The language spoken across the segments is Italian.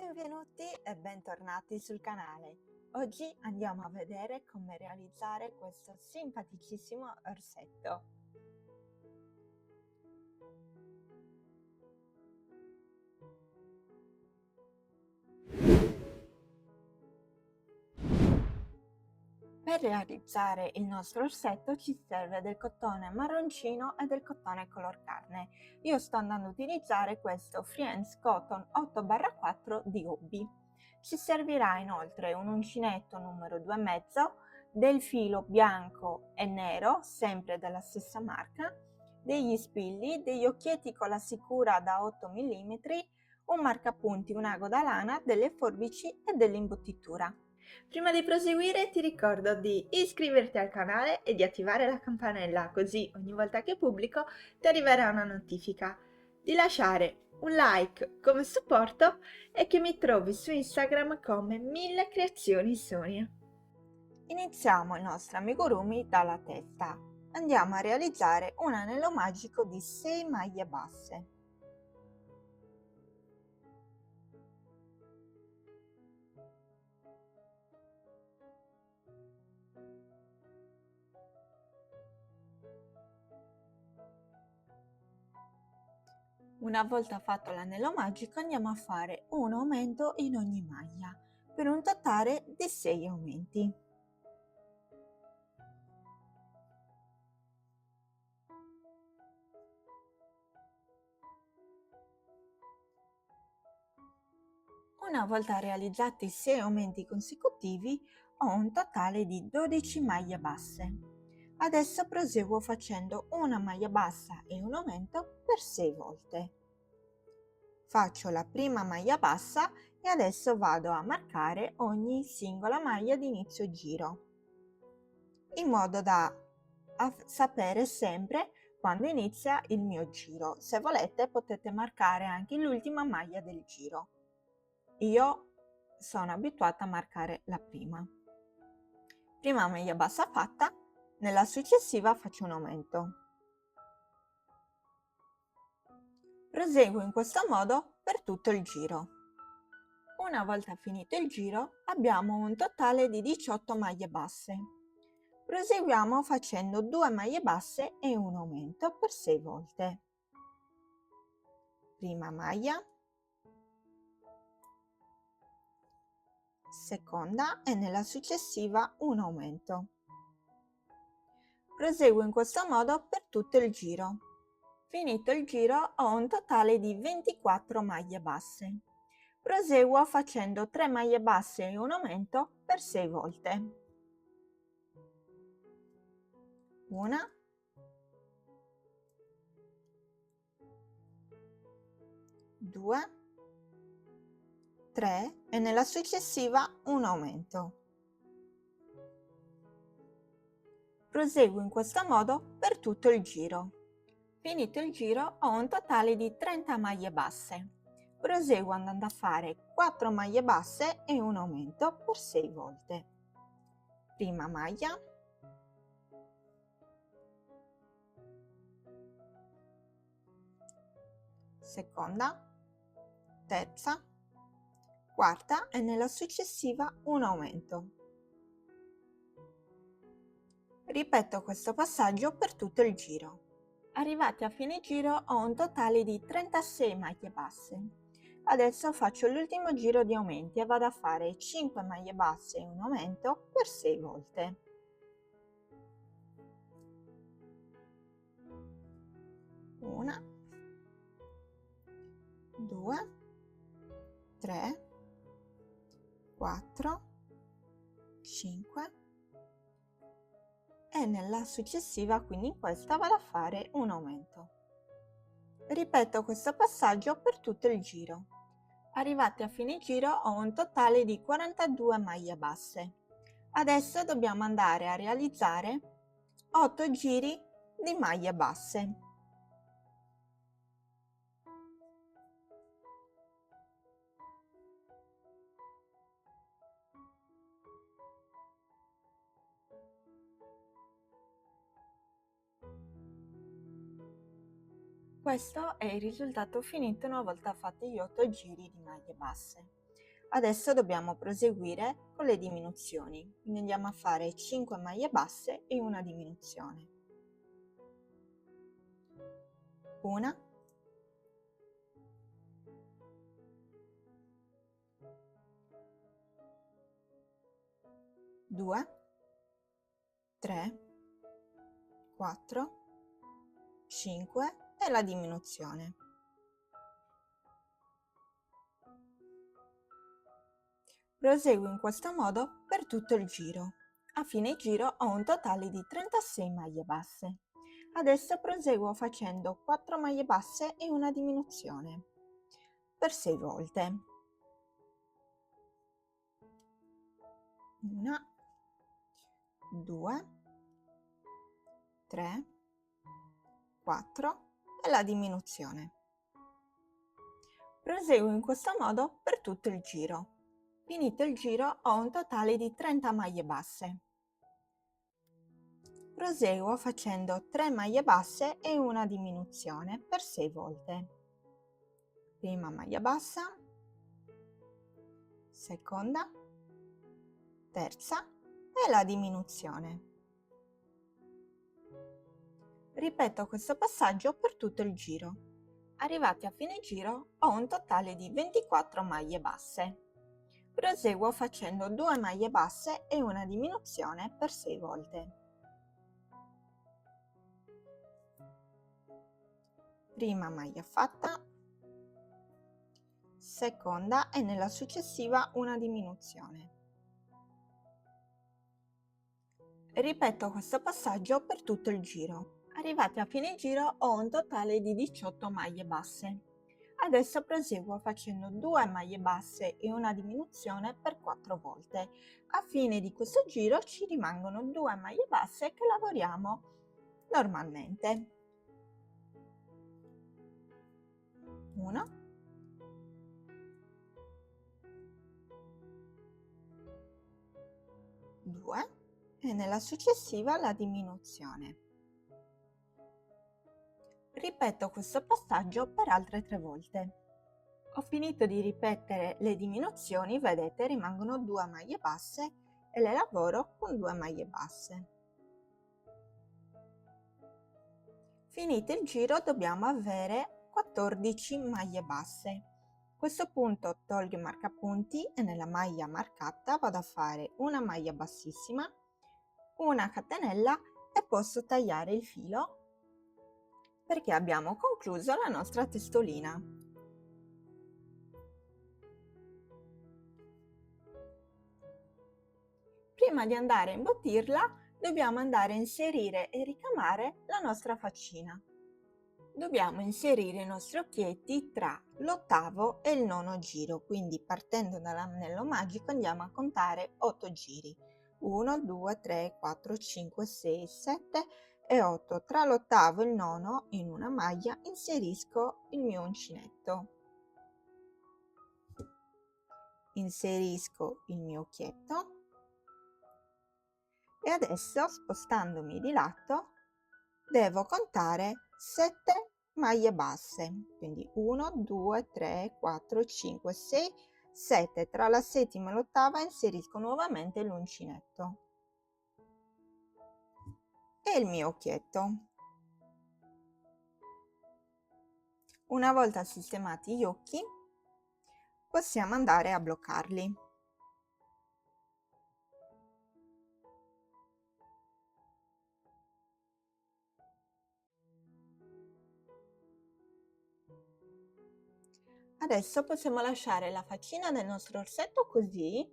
Benvenuti e bentornati sul canale. Oggi andiamo a vedere come realizzare questo simpaticissimo orsetto. Per realizzare il nostro orsetto ci serve del cotone marroncino e del cotone color carne. Io sto andando a utilizzare questo Friends Cotton 8/4 di Hobbii. Ci servirà inoltre un uncinetto numero 2,5, del filo bianco e nero, sempre della stessa marca, degli spilli, degli occhietti con la sicura da 8 mm, un marcapunti, un ago da lana, delle forbici e dell'imbottitura. Prima di proseguire ti ricordo di iscriverti al canale e di attivare la campanella, così ogni volta che pubblico ti arriverà una notifica, di lasciare un like come supporto e che mi trovi su Instagram come 1000 creazioni Sonia. Iniziamo il nostro amigurumi dalla testa. Andiamo a realizzare un anello magico di 6 maglie basse. Una volta fatto l'anello magico andiamo a fare un aumento in ogni maglia, per un totale di 6 aumenti. Una volta realizzati i 6 aumenti consecutivi ho un totale di 12 maglie basse. Adesso proseguo facendo una maglia bassa e un aumento per 6 volte. Faccio la prima maglia bassa e adesso vado a marcare ogni singola maglia di inizio giro, in modo da sapere sempre quando inizia il mio giro. Se volete potete marcare anche l'ultima maglia del giro. Io sono abituata a marcare la prima. Prima maglia bassa fatta, nella successiva faccio un aumento. Proseguo in questo modo per tutto il giro. Una volta finito il giro abbiamo un totale di 18 maglie basse. Proseguiamo facendo 2 maglie basse e un aumento per 6 volte. Prima maglia, seconda e nella successiva un aumento. Proseguo in questo modo per tutto il giro. Finito il giro ho un totale di 24 maglie basse. Proseguo facendo 3 maglie basse e un aumento per 6 volte. Una, due, 3 e nella successiva un aumento. Proseguo in questo modo per tutto il giro. Finito il giro ho un totale di 30 maglie basse. Proseguo andando a fare 4 maglie basse e un aumento per 6 volte. Prima maglia, seconda, terza, quarta e nella successiva un aumento. Ripeto questo passaggio per tutto il giro. Arrivati a fine giro ho un totale di 36 maglie basse. Adesso faccio l'ultimo giro di aumenti e vado a fare 5 maglie basse e un aumento per 6 volte. Una, 2, 3, 4, 5 e nella successiva, quindi in questa, vado a fare un aumento. Ripeto questo passaggio per tutto il giro. Arrivati a fine giro ho un totale di 42 maglie basse. Adesso dobbiamo andare a realizzare 8 giri di maglie basse. Questo è il risultato finito una volta fatti gli 8 giri di maglie basse. Adesso dobbiamo proseguire con le diminuzioni, quindi andiamo a fare 5 maglie basse e una diminuzione. Una, due, 3, 4, 5 e la diminuzione. Proseguo in questo modo per tutto il giro. A fine giro ho un totale di 36 maglie basse. Adesso proseguo facendo 4 maglie basse e una diminuzione per 6 volte. Una, 2, 3, 4 e la diminuzione. Proseguo in questo modo per tutto il giro. Finito il giro ho un totale di 30 maglie basse. Proseguo facendo 3 maglie basse e una diminuzione per 6 volte. Prima maglia bassa, seconda, terza e la diminuzione. Ripeto questo passaggio per tutto il giro. Arrivati a fine giro ho un totale di 24 maglie basse. Proseguo facendo 2 maglie basse e una diminuzione per 6 volte. Prima maglia fatta, seconda e nella successiva una diminuzione. Ripeto questo passaggio per tutto il giro. Arrivati a fine giro ho un totale di 18 maglie basse. Adesso proseguo facendo 2 maglie basse e una diminuzione per 4 volte. A fine di questo giro ci rimangono 2 maglie basse che lavoriamo normalmente. 1, 2 e nella successiva la diminuzione. Ripeto questo passaggio per altre 3 volte. Ho finito di ripetere le diminuzioni, vedete, rimangono 2 maglie basse e le lavoro con 2 maglie basse. Finito il giro dobbiamo avere 14 maglie basse. A questo punto tolgo i marcapunti e nella maglia marcata vado a fare una maglia bassissima, una catenella e posso tagliare il filo perché abbiamo concluso la nostra testolina. Prima di andare a imbottirla dobbiamo andare a inserire e ricamare la nostra faccina. Dobbiamo inserire i nostri occhietti tra l'8° e il 9° giro, quindi partendo dall'anello magico andiamo a contare 8 giri. 1, 2, 3, 4, 5, 6, 7 e 8. Tra l'8° e il 9° in una maglia inserisco il mio uncinetto. Inserisco il mio occhietto e adesso spostandomi di lato devo contare 7 maglie basse, quindi 1, 2, 3, 4, 5, 6, 7. Tra la settima e l'8ª inserisco nuovamente l'uncinetto e il mio occhietto. Una volta sistemati gli occhi possiamo andare a bloccarli. Adesso possiamo lasciare la faccina del nostro orsetto così,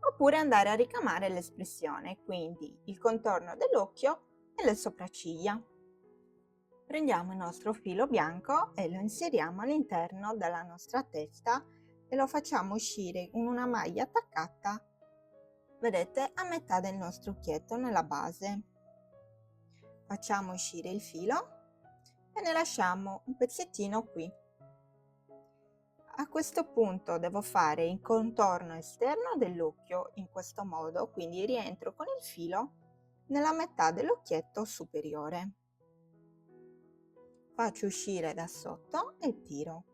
oppure andare a ricamare l'espressione, quindi il contorno dell'occhio e le sopracciglia. Prendiamo il nostro filo bianco e lo inseriamo all'interno della nostra testa e lo facciamo uscire in una maglia attaccata, vedete, a metà del nostro occhietto nella base. Facciamo uscire il filo e ne lasciamo un pezzettino qui. A questo punto devo fare il contorno esterno dell'occhio in questo modo, quindi rientro con il filo nella metà dell'occhietto superiore. Faccio uscire da sotto e tiro.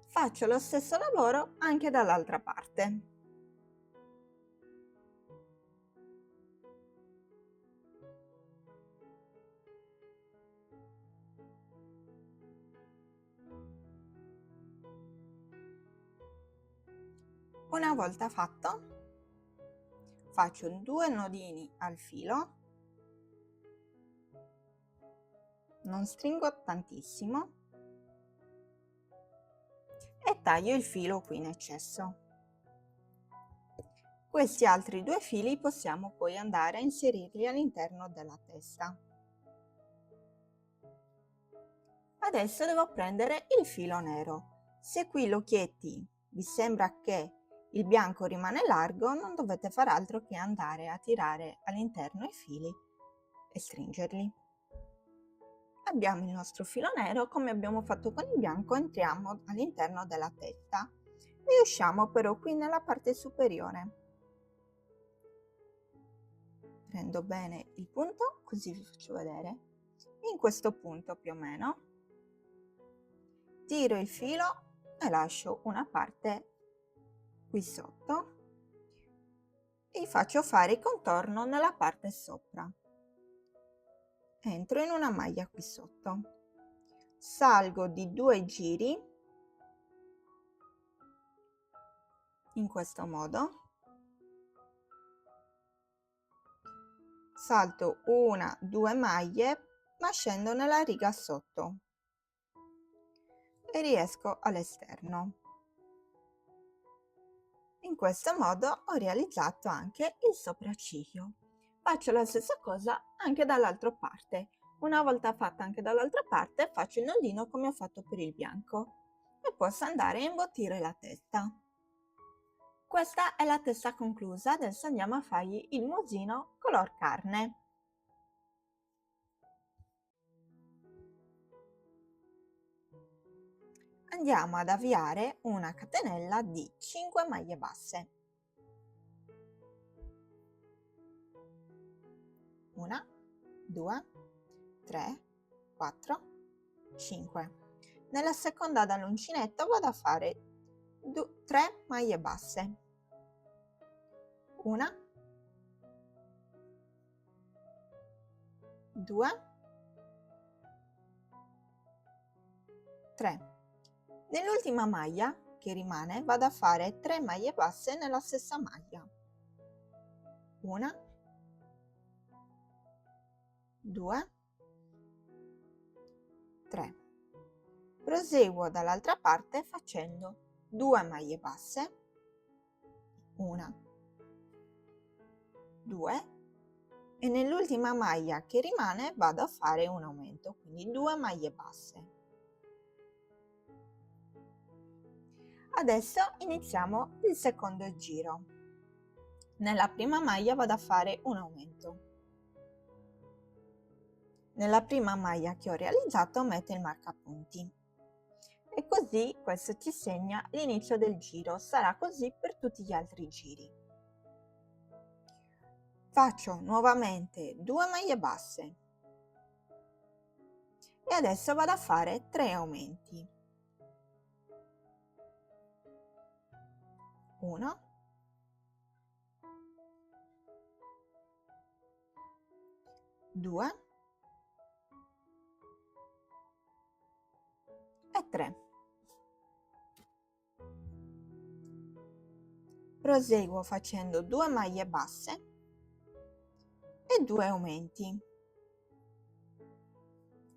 Faccio lo stesso lavoro anche dall'altra parte. Una volta fatto, faccio 2 nodini al filo, non stringo tantissimo e taglio il filo qui in eccesso. Questi altri 2 fili possiamo poi andare a inserirli all'interno della testa. Adesso devo prendere il filo nero. Se qui gli occhietti vi sembra che il bianco rimane largo, non dovete fare altro che andare a tirare all'interno i fili e stringerli. Abbiamo il nostro filo nero, come abbiamo fatto con il bianco, entriamo all'interno della testa e usciamo però qui nella parte superiore. Prendo bene il punto, così vi faccio vedere. In questo punto più o meno tiro il filo e lascio una parte qui sotto e faccio fare il contorno nella parte sopra. Entro in una maglia qui sotto, salgo di 2 giri in questo modo, salto 1-2 maglie ma scendo nella riga sotto e riesco all'esterno. In questo modo ho realizzato anche il sopracciglio. Faccio la stessa cosa anche dall'altra parte. Una volta fatta anche dall'altra parte, faccio il nodino come ho fatto per il bianco e posso andare a imbottire la testa. Questa è la testa conclusa, adesso andiamo a fargli il musino color carne. Andiamo ad avviare una catenella di 5 maglie basse. 1, 2, 3, 4, 5. Nella seconda dall'uncinetto vado a fare 3 maglie basse. 1, 2, 3. Nell'ultima maglia che rimane vado a fare 3 maglie basse nella stessa maglia. 1, 2, 3. Proseguo dall'altra parte facendo 2 maglie basse, 1, 2 e nell'ultima maglia che rimane vado a fare un aumento, quindi 2 maglie basse. Adesso iniziamo il secondo giro. Nella prima maglia vado a fare un aumento. Nella prima maglia che ho realizzato metto il marcapunti e così questo ci segna l'inizio del giro. Sarà così per tutti gli altri giri. Faccio nuovamente 2 maglie basse e adesso vado a fare 3 aumenti. 1, 2 e 3. Proseguo facendo 2 maglie basse e 2 aumenti.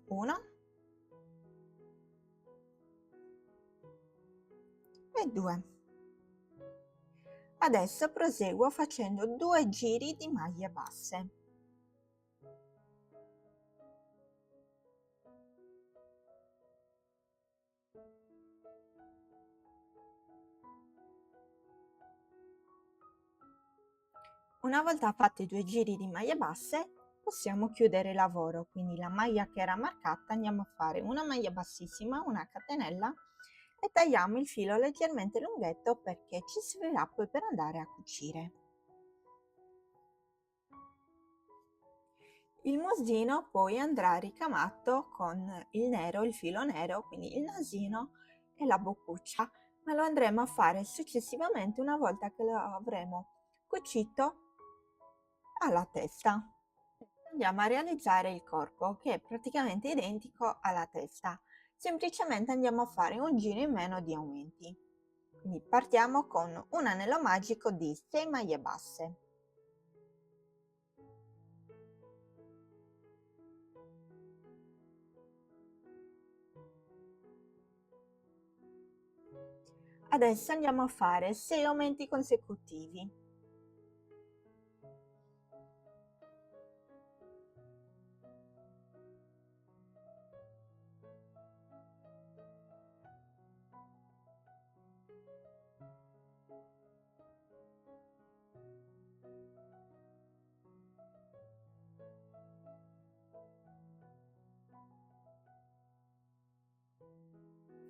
1 e 2. Adesso proseguo facendo 2 giri di maglie basse. Una volta fatti 2 giri di maglie basse, possiamo chiudere il lavoro, quindi la maglia che era marcata andiamo a fare una maglia bassissima, una catenella e tagliamo il filo leggermente lunghetto perché ci servirà poi per andare a cucire. Il musino poi andrà ricamato con il nero, il filo nero, quindi il nasino e la boccuccia, ma lo andremo a fare successivamente una volta che lo avremo cucito alla testa. Andiamo a realizzare il corpo, che è praticamente identico alla testa. Semplicemente andiamo a fare un giro in meno di aumenti. Quindi partiamo con un anello magico di 6 maglie basse. Adesso andiamo a fare 6 aumenti consecutivi.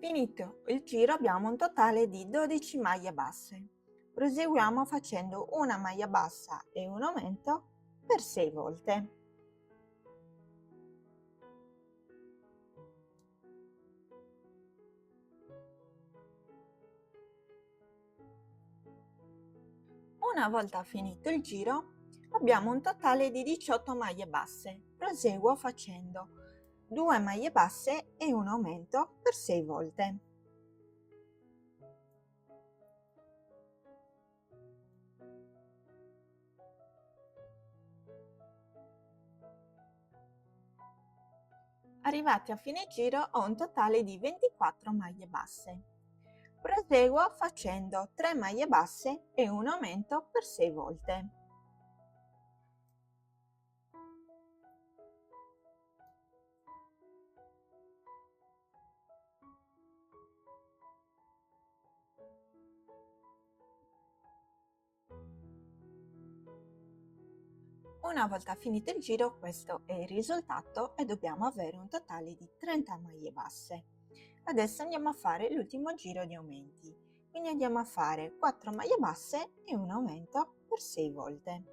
Finito il giro abbiamo un totale di 12 maglie basse. Proseguiamo facendo una maglia bassa e un aumento per 6 volte. Una volta finito il giro abbiamo un totale di 18 maglie basse. Proseguo facendo 2 maglie basse e un aumento per 6 volte. Arrivati a fine giro ho un totale di 24 maglie basse. Proseguo facendo 3 maglie basse e un aumento per 6 volte. Una volta finito il giro, questo è il risultato e dobbiamo avere un totale di 30 maglie basse. Adesso andiamo a fare l'ultimo giro di aumenti, quindi andiamo a fare 4 maglie basse e un aumento per 6 volte.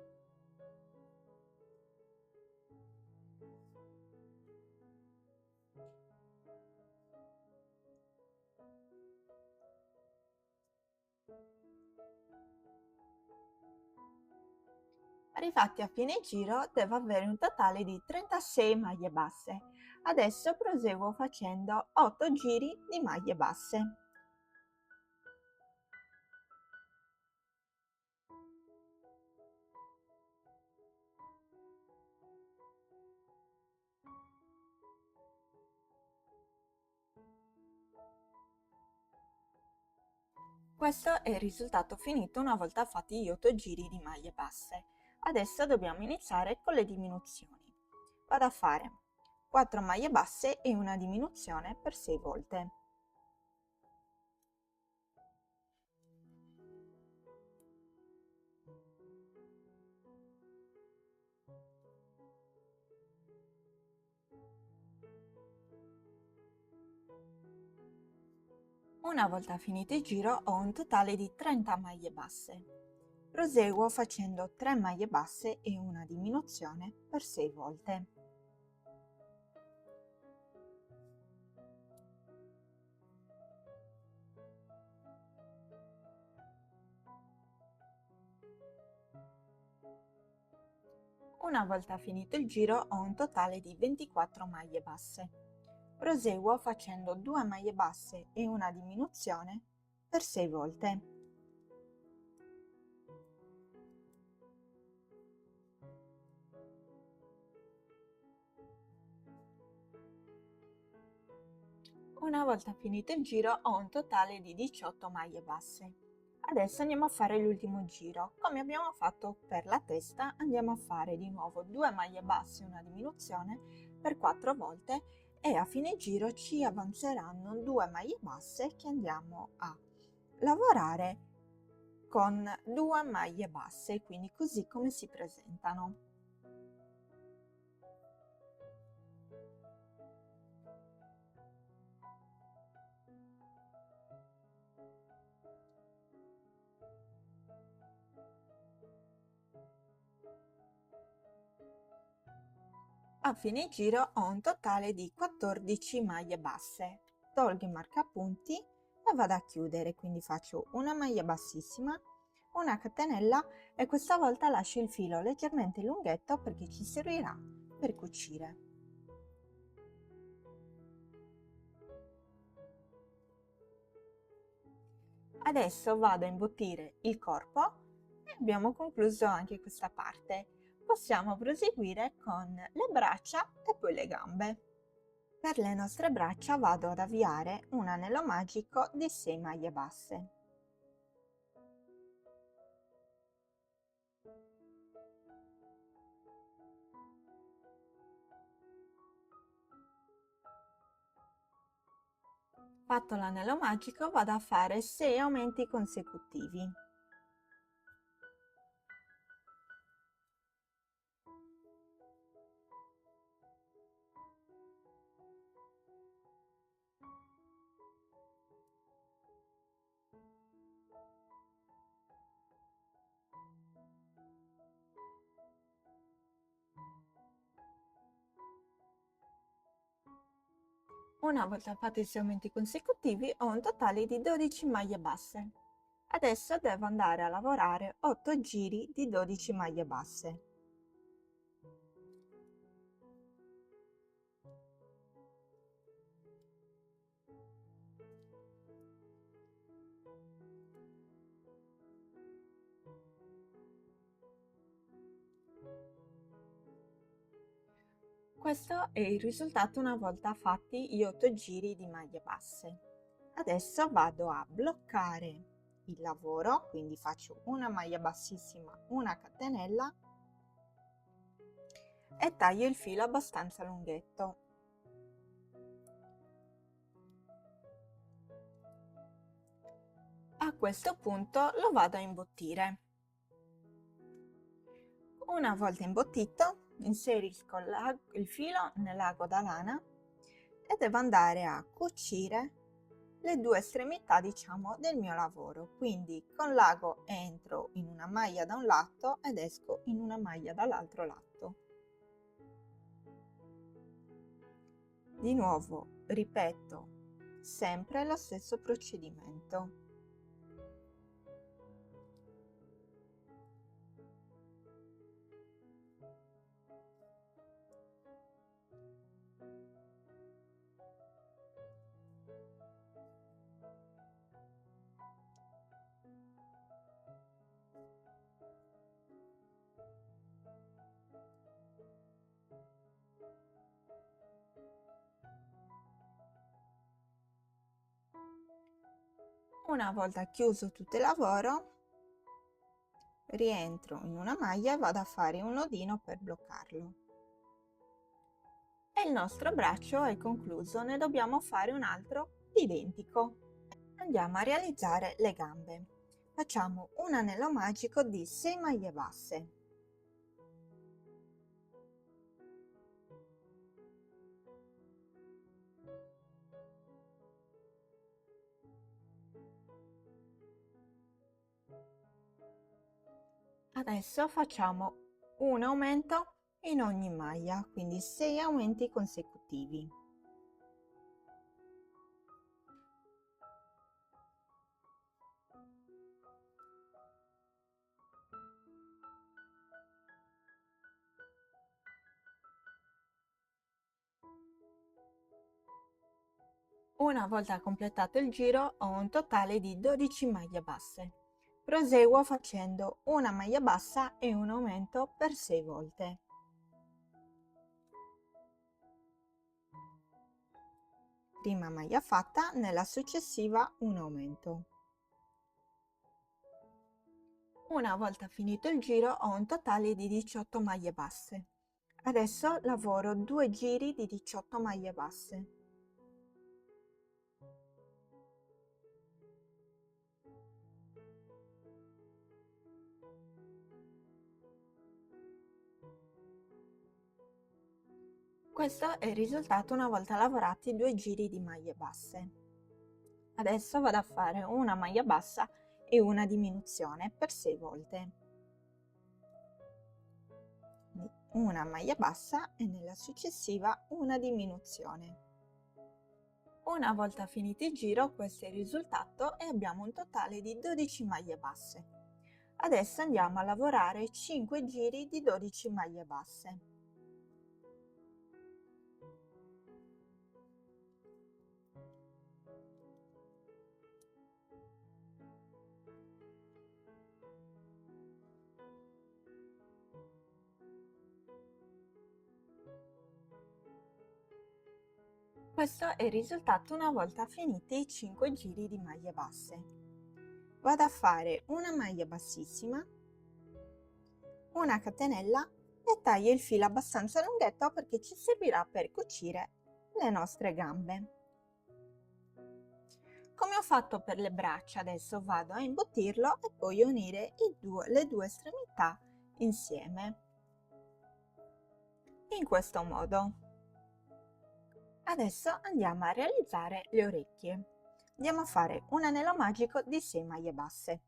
Arrivati a fine giro devo avere un totale di 36 maglie basse. Adesso proseguo facendo 8 giri di maglie basse. Questo è il risultato finito una volta fatti gli 8 giri di maglie basse. Adesso dobbiamo iniziare con le diminuzioni. Vado a fare 4 maglie basse e una diminuzione per 6 volte. Una volta finito il giro ho un totale di 30 maglie basse. Proseguo facendo 3 maglie basse e una diminuzione per 6 volte. Una volta finito il giro ho un totale di 24 maglie basse. Proseguo facendo 2 maglie basse e una diminuzione per 6 volte. Una volta finito il giro ho un totale di 18 maglie basse. Adesso andiamo a fare l'ultimo giro. Come abbiamo fatto per la testa, andiamo a fare di nuovo 2 maglie basse e una diminuzione per 4 volte e a fine giro ci avanzeranno 2 maglie basse che andiamo a lavorare con 2 maglie basse, quindi così come si presentano. A fine giro ho un totale di 14 maglie basse. Tolgo i marcapunti e vado a chiudere, quindi faccio una maglia bassissima, una catenella e questa volta lascio il filo leggermente lunghetto perché ci servirà per cucire. Adesso vado a imbottire il corpo e abbiamo concluso anche questa parte. Possiamo proseguire con le braccia e poi le gambe. Per le nostre braccia vado ad avviare un anello magico di 6 maglie basse. Fatto l'anello magico vado a fare 6 aumenti consecutivi. Una volta fatti i 6 aumenti consecutivi ho un totale di 12 maglie basse. Adesso devo andare a lavorare 8 giri di 12 maglie basse. Questo è il risultato una volta fatti gli 8 giri di maglie basse. Adesso vado a bloccare il lavoro, quindi faccio una maglia bassissima, una catenella e taglio il filo abbastanza lunghetto. A questo punto lo vado a imbottire. Una volta imbottito, inserisco il filo nell'ago da lana e devo andare a cucire le due estremità, diciamo, del mio lavoro. Quindi con l'ago entro in una maglia da un lato ed esco in una maglia dall'altro lato. Di nuovo ripeto sempre lo stesso procedimento. Una volta chiuso tutto il lavoro, rientro in una maglia e vado a fare un nodino per bloccarlo. E il nostro braccio è concluso, ne dobbiamo fare un altro identico. Andiamo a realizzare le gambe. Facciamo un anello magico di 6 maglie basse. Adesso facciamo un aumento in ogni maglia, quindi 6 aumenti consecutivi. Una volta completato il giro ho un totale di 12 maglie basse. Proseguo facendo una maglia bassa e un aumento per 6 volte. Prima maglia fatta, nella successiva un aumento. Una volta finito il giro ho un totale di 18 maglie basse. Adesso lavoro 2 giri di 18 maglie basse. Questo è il risultato una volta lavorati 2 giri di maglie basse. Adesso vado a fare una maglia bassa e una diminuzione per 6 volte. Una maglia bassa e nella successiva una diminuzione. Una volta finito il giro, questo è il risultato e abbiamo un totale di 12 maglie basse. Adesso andiamo a lavorare 5 giri di 12 maglie basse. Questo è il risultato una volta finiti i 5 giri di maglie basse. Vado a fare una maglia bassissima, una catenella e taglio il filo abbastanza lunghetto perché ci servirà per cucire le nostre gambe. Come ho fatto per le braccia, adesso vado a imbottirlo e poi unire le due estremità insieme, in questo modo. Adesso andiamo a realizzare le orecchie. Andiamo a fare un anello magico di 6 maglie basse.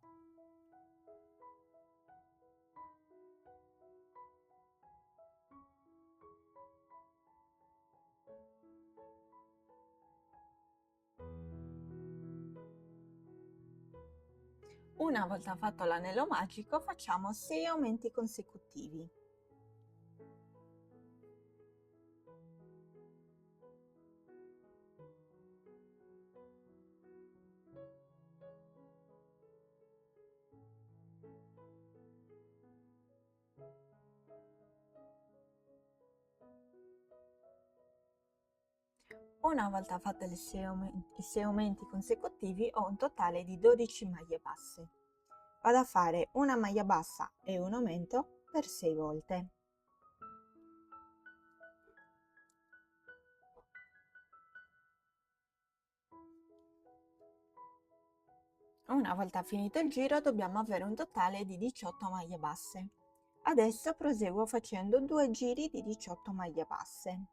Una volta fatto l'anello magico facciamo 6 aumenti consecutivi. Una volta fatte i 6 aumenti consecutivi ho un totale di 12 maglie basse. Vado a fare una maglia bassa e un aumento per 6 volte. Una volta finito il giro dobbiamo avere un totale di 18 maglie basse. Adesso proseguo facendo 2 giri di 18 maglie basse.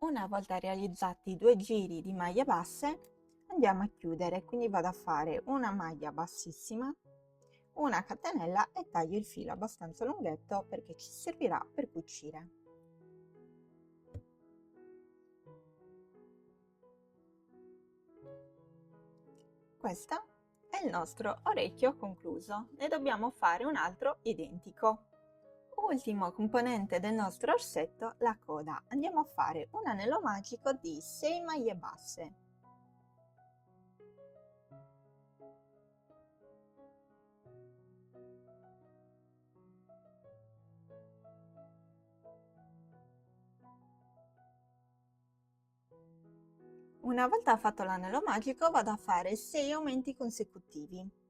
Una volta realizzati i 2 giri di maglie basse andiamo a chiudere, quindi vado a fare una maglia bassissima, una catenella e taglio il filo abbastanza lunghetto perché ci servirà per cucire. Questo è il nostro orecchio concluso, ne dobbiamo fare un altro identico. Ultimo componente del nostro orsetto, la coda. Andiamo a fare un anello magico di 6 maglie basse. Una volta fatto l'anello magico vado a fare 6 aumenti consecutivi.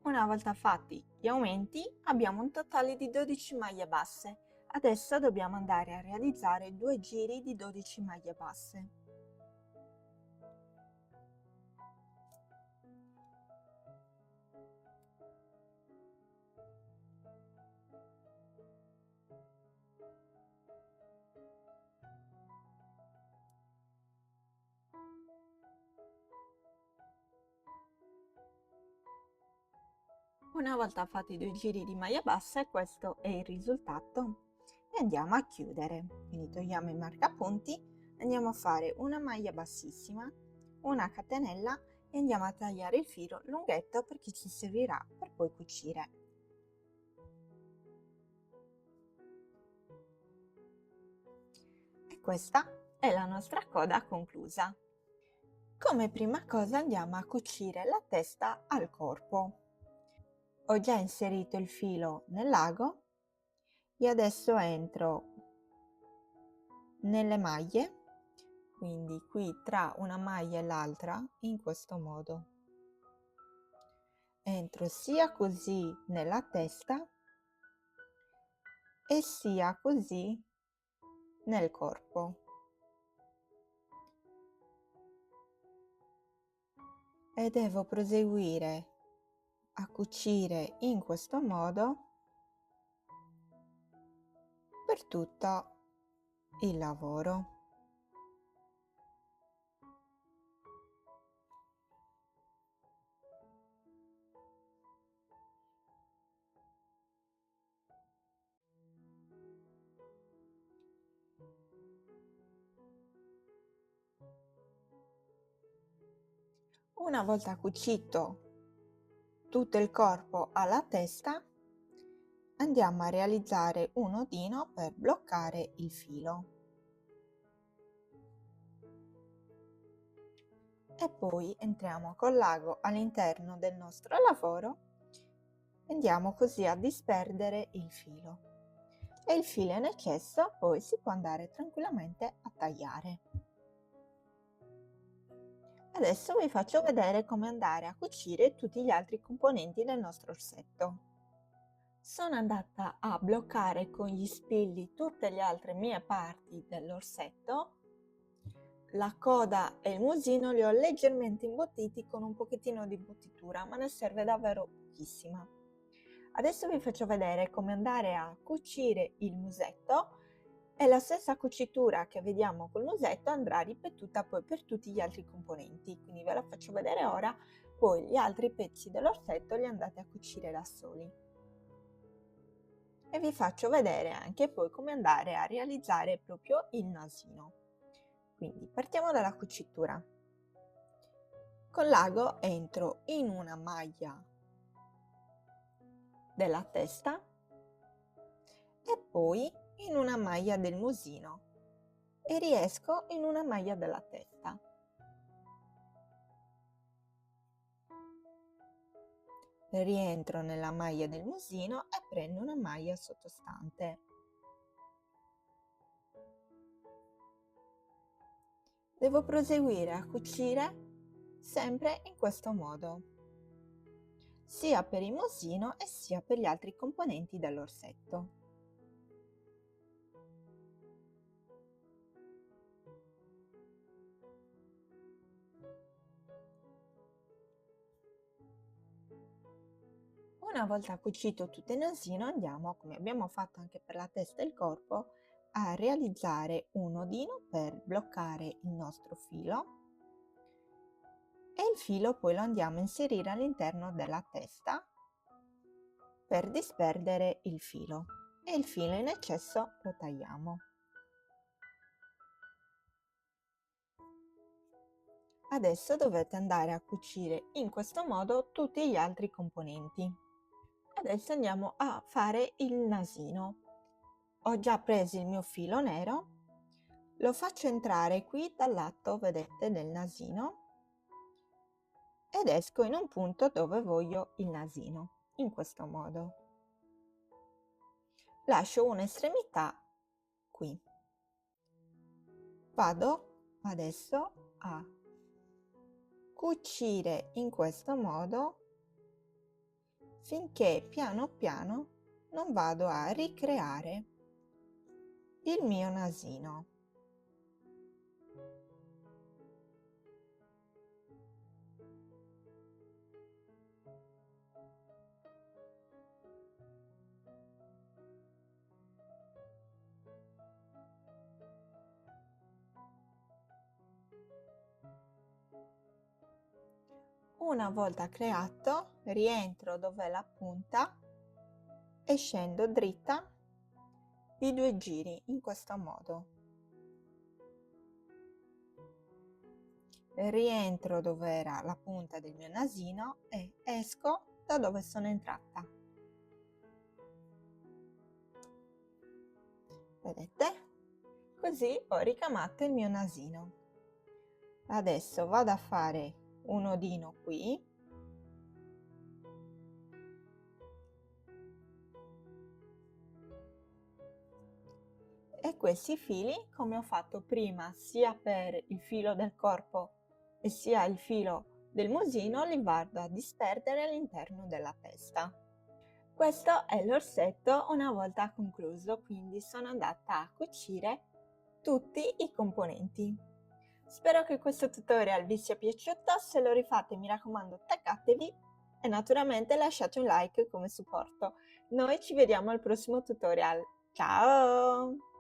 Una volta fatti gli aumenti abbiamo un totale di 12 maglie basse. Adesso dobbiamo andare a realizzare 2 giri di 12 maglie basse. Una volta fatti i 2 giri di maglia bassa, questo è il risultato e andiamo a chiudere. Quindi togliamo i marcapunti, andiamo a fare una maglia bassissima, una catenella e andiamo a tagliare il filo lunghetto perché ci servirà per poi cucire. E questa è la nostra coda conclusa. Come prima cosa andiamo a cucire la testa al corpo. Ho già inserito il filo nell'ago e adesso entro nelle maglie, quindi qui tra una maglia e l'altra in questo modo. Entro sia così nella testa e sia così nel corpo. E devo proseguire a cucire in questo modo per tutto il lavoro. Una volta cucito tutto il corpo alla testa, andiamo a realizzare un nodino per bloccare il filo. E poi entriamo con l'ago all'interno del nostro lavoro e andiamo così a disperdere il filo. E il filo in eccesso poi si può andare tranquillamente a tagliare. Adesso vi faccio vedere come andare a cucire tutti gli altri componenti del nostro orsetto. Sono andata a bloccare con gli spilli tutte le altre mie parti dell'orsetto. La coda e il musino li ho leggermente imbottiti con un pochettino di imbottitura, ma ne serve davvero pochissima. Adesso vi faccio vedere come andare a cucire il musetto e la stessa cucitura che vediamo col musetto andrà ripetuta poi per tutti gli altri componenti, quindi ve la faccio vedere ora, poi gli altri pezzi dell'orsetto li andate a cucire da soli. E vi faccio vedere anche poi come andare a realizzare proprio il nasino. Quindi partiamo dalla cucitura. Con l'ago entro in una maglia della testa e poi in una maglia del musino e riesco in una maglia della testa. Rientro nella maglia del musino e prendo una maglia sottostante. Devo proseguire a cucire sempre in questo modo, sia per il musino e sia per gli altri componenti dell'orsetto. Una volta cucito tutto il nasino andiamo, come abbiamo fatto anche per la testa e il corpo, a realizzare un nodino per bloccare il nostro filo e il filo poi lo andiamo a inserire all'interno della testa per disperdere il filo e il filo in eccesso lo tagliamo. Adesso dovete andare a cucire in questo modo tutti gli altri componenti. Adesso andiamo a fare il nasino. Ho già preso il mio filo nero, lo faccio entrare qui dal lato, vedete, del nasino ed esco in un punto dove voglio il nasino, in questo modo. Lascio un'estremità qui. Vado adesso a cucire in questo modo finché piano piano non vado a ricreare il mio nasino. Una volta creato, rientro dove è la punta e scendo dritta di 2 giri in questo modo. Rientro dove era la punta del mio nasino e esco da dove sono entrata. Vedete? Così ho ricamato il mio nasino. Adesso vado a fare un nodino qui e questi fili, come ho fatto prima sia per il filo del corpo e sia il filo del musino, li vado a disperdere all'interno della testa. Questo è l'orsetto una volta concluso, quindi sono andata a cucire tutti i componenti. Spero che questo tutorial vi sia piaciuto, se lo rifate mi raccomando attaccatevi e naturalmente lasciate un like come supporto. Noi ci vediamo al prossimo tutorial. Ciao!